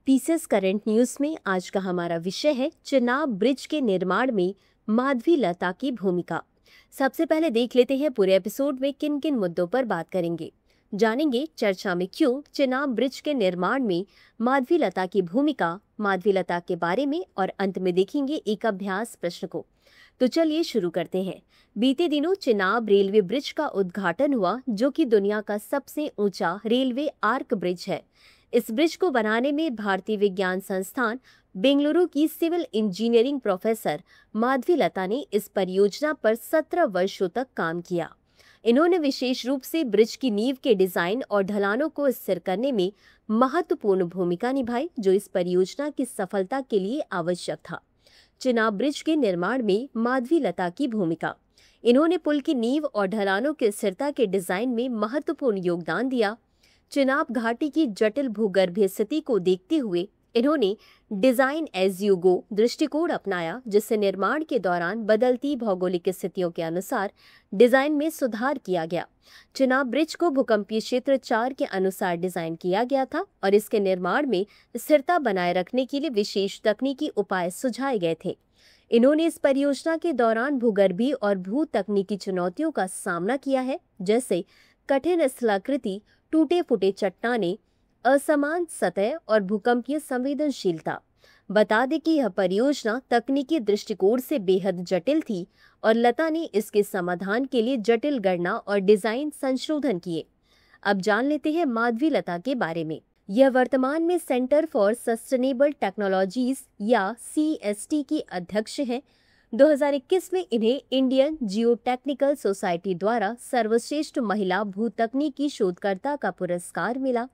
Pieces current news में आज का हमारा विषय है चिनाब ब्रिज के निर्माण में माधवी लता की भूमिका। सबसे पहले देख लेते हैं पूरे एपिसोड में किन किन मुद्दों पर बात करेंगे। जानेंगे चर्चा में क्यों चिनाब ब्रिज के निर्माण में माधवी लता की भूमिका, माधवी लता के बारे में, और अंत में देखेंगे एक अभ्यास प्रश्न को। तो चलिए शुरू करते हैं। बीते दिनों चिनाब रेलवे ब्रिज का उद्घाटन हुआ, जो कि दुनिया का सबसे ऊंचा रेलवे आर्क ब्रिज है। इस ब्रिज को बनाने में भारतीय विज्ञान संस्थान बेंगलुरु की सिविल इंजीनियरिंग प्रोफेसर माधवी लता ने इस परियोजना पर 17 वर्षों तक काम किया। इन्होंने विशेष रूप से ब्रिज की नींव के डिजाइन और ढलानों को स्थिर करने में महत्वपूर्ण भूमिका निभाई, जो इस परियोजना की सफलता के लिए आवश्यक था। चिनाब ब्रिज के निर्माण में माधवी लता की भूमिका। इन्होंने पुल की नींव और ढलानों की स्थिरता के डिजाइन में महत्वपूर्ण योगदान दिया। चिनाब घाटी की जटिल भूगर्भीय स्थिति को देखते हुए इन्होंने डिजाइन एज यू गो दृष्टिकोण अपनाया, जिससे निर्माण के दौरान बदलती भौगोलिक स्थितियों के अनुसार डिजाइन में सुधार किया गया। चिनाब ब्रिज को भूकंपीय क्षेत्र 4 के अनुसार डिजाइन किया गया था और इसके निर्माण में स्थिरता बनाए रखने के लिए विशेष तकनीकी उपाय सुझाए गए थे। इन्होंने इस परियोजना के दौरान भूगर्भीय और भू तकनीकी चुनौतियों का सामना किया है, जैसे कठिन स्थलाकृति, टूटे फूटे चट्टाने, असमान सतह और भूकंपीय संवेदनशीलता। बता दें कि यह परियोजना तकनीकी दृष्टिकोण से बेहद जटिल थी और लता ने इसके समाधान के लिए जटिल गणना और डिजाइन संशोधन किए। अब जान लेते हैं माधवी लता के बारे में। यह वर्तमान में सेंटर फॉर सस्टेनेबल टेक्नोलॉजीज या CST की अध्यक्ष हैं। 2021 में इन्हें इंडियन जियोटेक्निकल सोसाइटी द्वारा सर्वश्रेष्ठ महिला भूतकनीकी शोधकर्ता का पुरस्कार मिला।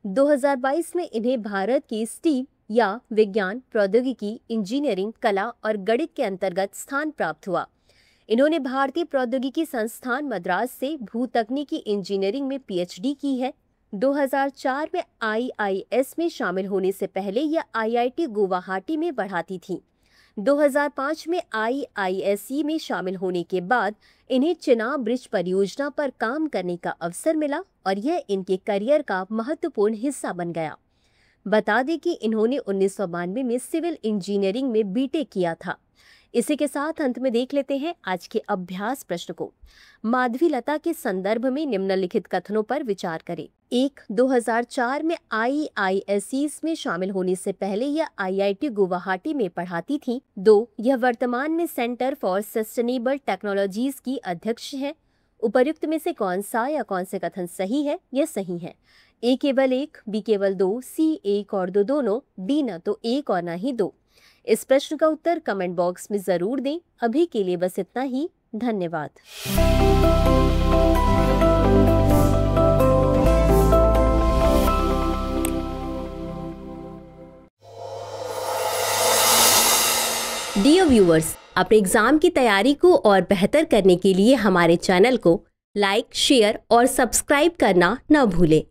2022 में इन्हें भारत की स्टीम या विज्ञान, प्रौद्योगिकी, इंजीनियरिंग, कला और गणित के अंतर्गत स्थान प्राप्त हुआ। इन्होंने भारतीय प्रौद्योगिकी संस्थान मद्रास से भूतकनीकी इंजीनियरिंग में PhD की है। 2004 में IIS में शामिल होने से पहले यह IIT गुवाहाटी में पढ़ाती थी। 2005 में IISc में शामिल होने के बाद इन्हें चिनाब ब्रिज परियोजना पर काम करने का अवसर मिला और यह इनके करियर का महत्वपूर्ण हिस्सा बन गया। बता दें कि इन्होंने 1992 में सिविल इंजीनियरिंग में BTech किया था। इसी के साथ अंत में देख लेते हैं आज के अभ्यास प्रश्न को। माधवी लता के संदर्भ में निम्नलिखित कथनों पर विचार करें। 1. 2004 में IISc में शामिल होने से पहले यह IIT गुवाहाटी में पढ़ाती थी। 2. यह वर्तमान में सेंटर फॉर सस्टेनेबल टेक्नोलॉजीज की अध्यक्ष है। उपर्युक्त में से कौन सा या कौन से कथन सही है? यह सही है। A केवल 1, B केवल 2, C 1 और 2 दोनों, D न तो 1 और न ही 2। इस प्रश्न का उत्तर कमेंट बॉक्स में जरूर दें। अभी के लिए बस इतना ही। धन्यवाद। डियर व्यूअर्स, अपने एग्जाम की तैयारी को और बेहतर करने के लिए हमारे चैनल को लाइक, शेयर और सब्सक्राइब करना न भूलें।